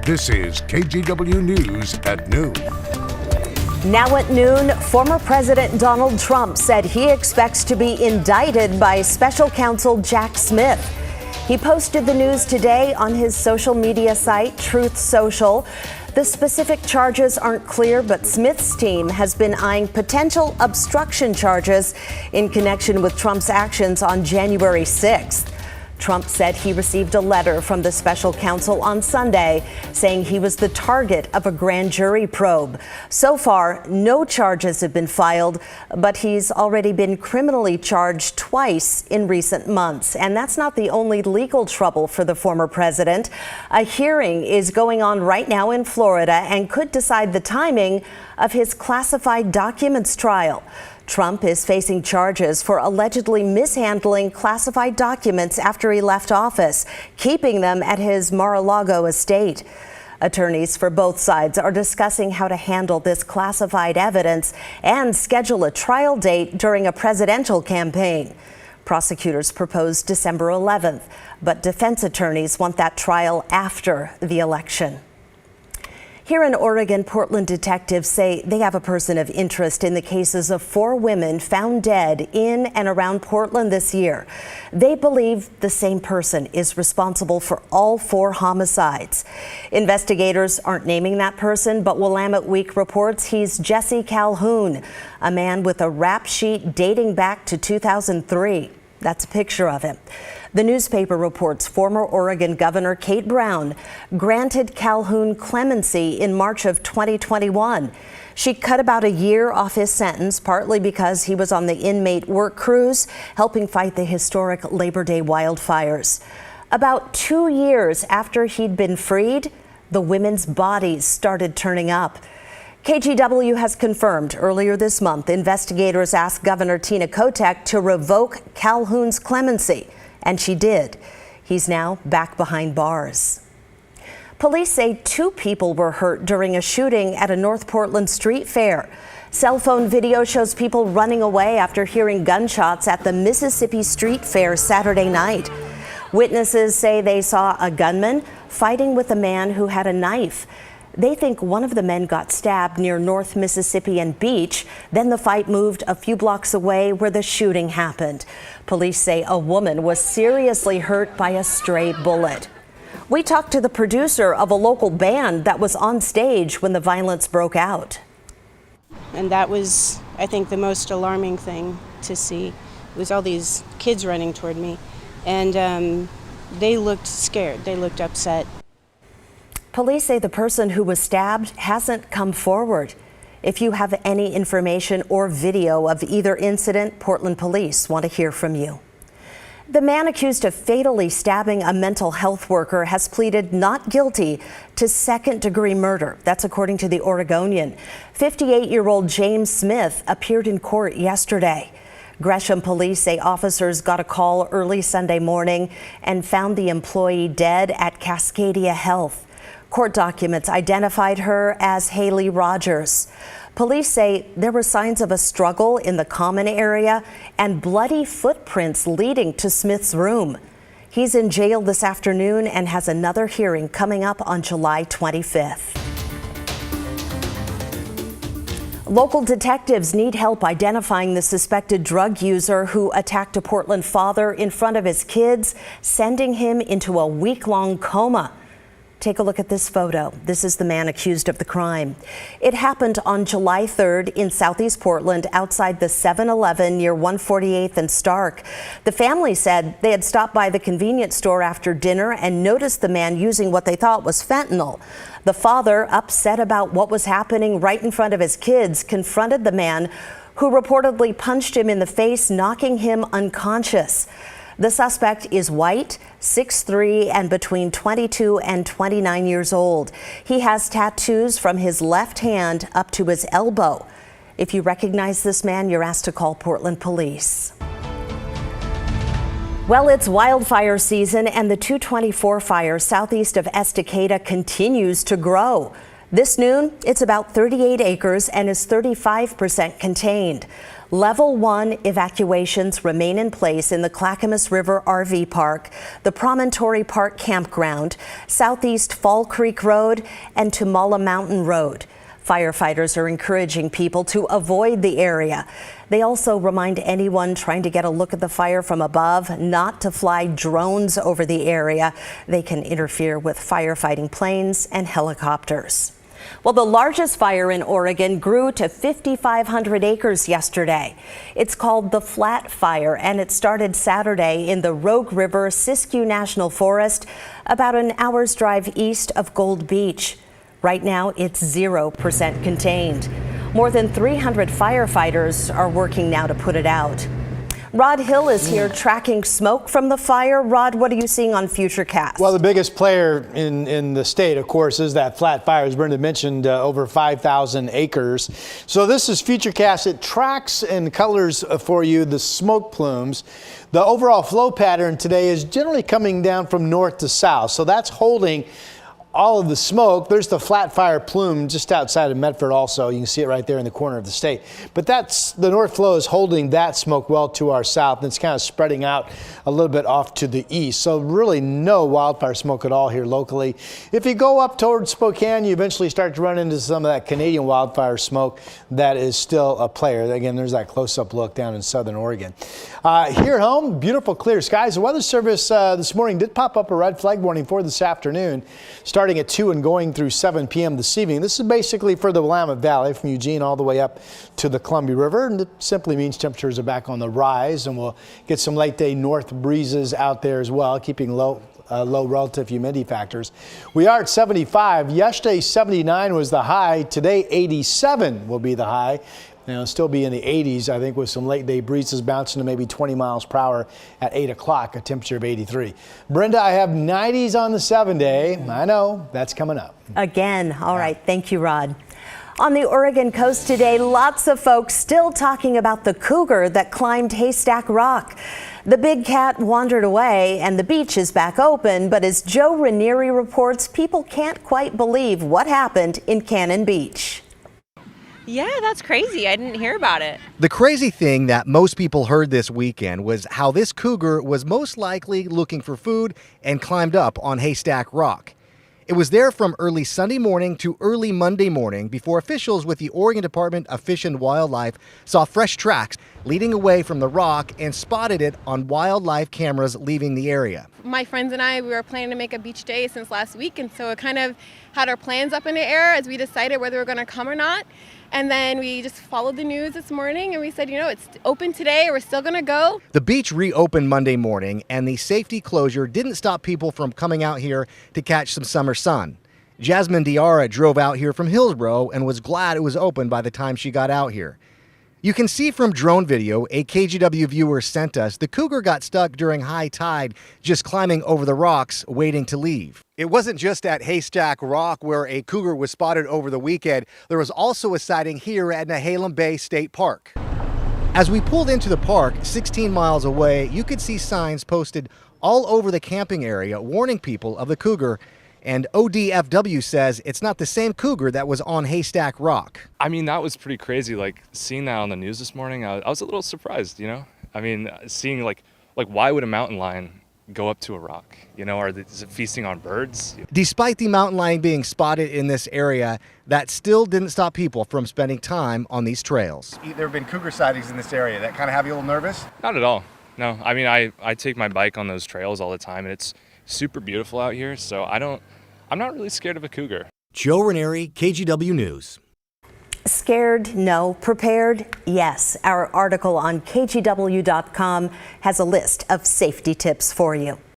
This is KGW News at noon. Now at noon, former President Donald Trump said he expects to be indicted by special counsel Jack Smith. He posted the news today on his social media site, Truth Social. The specific charges aren't clear, but Smith's team has been eyeing potential obstruction charges in connection with Trump's actions on January 6th. Trump said he received a letter from the special counsel on Sunday saying he was the target of a grand jury probe. So far, no charges have been filed, but he's already been criminally charged twice in recent months. And that's not the only legal trouble for the former president. A hearing is going on right now in Florida and could decide the timing of his classified documents trial. Trump is facing charges for allegedly mishandling classified documents after he left office, keeping them at his Mar-a-Lago estate. Attorneys for both sides are discussing how to handle this classified evidence and schedule a trial date during a presidential campaign. Prosecutors proposed December 11th, but defense attorneys want that trial after the election. Here in Oregon, Portland detectives say they have a person of interest in the cases of 4 women found dead in and around Portland this year. They believe the same person is responsible for all 4 homicides. Investigators aren't naming that person, but Willamette Week reports he's Jesse Calhoun, a man with a rap sheet dating back to 2003. That's a picture of him. The newspaper reports former Oregon Governor Kate Brown granted Calhoun clemency in March of 2021. She cut about a year off his sentence, partly because he was on the inmate work crews helping fight the historic Labor Day wildfires. About 2 years after he'd been freed, the women's bodies started turning up. KGW has confirmed earlier this month investigators asked Governor Tina Kotek to revoke Calhoun's clemency, and she did. He's now back behind bars. Police say 2 people were hurt during a shooting at a North Portland street fair. Cell phone video shows people running away after hearing gunshots at the Mississippi Street Fair Saturday night. Witnesses say they saw a gunman fighting with a man who had a knife. They think one of the men got stabbed near North Mississippi and Beach. Then the fight moved a few blocks away where the shooting happened. Police say a woman was seriously hurt by a stray bullet. We talked to the producer of a local band that was on stage when the violence broke out. And that was, I think, the most alarming thing to see. It was all these kids running toward me, and they looked scared. They looked upset. Police say the person who was stabbed hasn't come forward. If you have any information or video of either incident, Portland police want to hear from you. The man accused of fatally stabbing a mental health worker has pleaded not guilty to second-degree murder. That's according to the Oregonian. 58-year-old James Smith appeared in court yesterday. Gresham police say officers got a call early Sunday morning and found the employee dead at Cascadia Health. Court documents identified her as Haley Rogers. Police say there were signs of a struggle in the common area and bloody footprints leading to Smith's room. He's in jail this afternoon and has another hearing coming up on July 25th. Local detectives need help identifying the suspected drug user who attacked a Portland father in front of his kids, sending him into a week-long coma. Take a look at this photo. This is the man accused of the crime. It happened on July 3rd in Southeast Portland outside the 7-Eleven near 148th and Stark. The family said they had stopped by the convenience store after dinner and noticed the man using what they thought was fentanyl. The father, upset about what was happening right in front of his kids, confronted the man who reportedly punched him in the face, knocking him unconscious. The suspect is white, 6'3", and between 22 and 29 years old. He has tattoos from his left hand up to his elbow. If you recognize this man, you're asked to call Portland police. Well, it's wildfire season, and the 224 fire southeast of Estacada continues to grow. This noon, it's about 38 acres and is 35% contained. Level 1 evacuations remain in place in the Clackamas River RV Park, the Promontory Park Campground, Southeast Fall Creek Road, and Tumala Mountain Road. Firefighters are encouraging people to avoid the area. They also remind anyone trying to get a look at the fire from above not to fly drones over the area. They can interfere with firefighting planes and helicopters. Well, the largest fire in Oregon grew to 5,500 acres yesterday. It's called the Flat Fire, and it started Saturday in the Rogue River Siskiyou National Forest, about an hour's drive east of Gold Beach. Right now, it's 0% contained. More than 300 firefighters are working now to put it out. Rod Hill is here tracking smoke from the fire. Rod, what are you seeing on Futurecast? Well, the biggest player in the state, of course, is that Flat Fire, as Brenda mentioned, over 5,000 acres. So this is Futurecast. It tracks and colors for you the smoke plumes. The overall flow pattern today is generally coming down from north to south. So that's holding all of the smoke. There's the Flat Fire plume just outside of Medford also. You can see it right there in the corner of the state. But that's the north flow is holding that smoke well to our south, and it's kind of spreading out a little bit off to the east. So really no wildfire smoke at all here locally. If you go up towards Spokane, you eventually start to run into some of that Canadian wildfire smoke that is still a player. Again, there's that close-up look down in southern Oregon. Here at home, beautiful clear skies. The Weather Service this morning did pop up a red flag warning for this afternoon, starting at 2 and going through 7 p.m. this evening. This is basically for the Willamette Valley from Eugene all the way up to the Columbia River, and it simply means temperatures are back on the rise, and we'll get some late day north breezes out there as well, keeping low relative humidity factors. We are at 75. Yesterday 79 was the high. Today 87 will be the high. It'll still be in the 80s, I think, with some late day breezes bouncing to maybe 20 miles per hour at 8 o'clock, a temperature of 83. Brenda, I have 90s on the 7-day. I know, that's coming up. Again. All right. Thank you, Rod. On the Oregon coast today, lots of folks still talking about the cougar that climbed Haystack Rock. The big cat wandered away and the beach is back open, but as Joe Ranieri reports, people can't quite believe what happened in Cannon Beach. Yeah, that's crazy. I didn't hear about it. The crazy thing that most people heard this weekend was how this cougar was most likely looking for food and climbed up on Haystack Rock. It was there from early Sunday morning to early Monday morning before officials with the Oregon Department of Fish and Wildlife saw fresh tracks leading away from the rock and spotted it on wildlife cameras leaving the area. My friends and I, we were planning to make a beach day since last week, and so it kind of had our plans up in the air as we decided whether we were going to come or not. And then we just followed the news this morning and we said, you know, it's open today, we're still going to go. The beach reopened Monday morning, and the safety closure didn't stop people from coming out here to catch some summer sun. Jasmine Diarra drove out here from Hillsborough and was glad it was open by the time she got out here. You can see from drone video a KGW viewer sent us, the cougar got stuck during high tide, just climbing over the rocks, waiting to leave. It wasn't just at Haystack Rock where a cougar was spotted over the weekend. There was also a sighting here at Nehalem Bay State Park. As we pulled into the park, 16 miles away, you could see signs posted all over the camping area warning people of the cougar. And ODFW says it's not the same cougar that was on Haystack Rock. I mean, that was pretty crazy. Like, seeing that on the news this morning, I was a little surprised, you know? I mean, seeing, like why would a mountain lion go up to a rock? You know, is it feasting on birds? Despite the mountain lion being spotted in this area, that still didn't stop people from spending time on these trails. There have been cougar sightings in this area. That kind of have you a little nervous? Not at all. No, I mean, I take my bike on those trails all the time, and it's super beautiful out here, so I'm not really scared of a cougar. Joe Ranieri, KGW News. Scared? No. Prepared? Yes. Our article on KGW.com has a list of safety tips for you.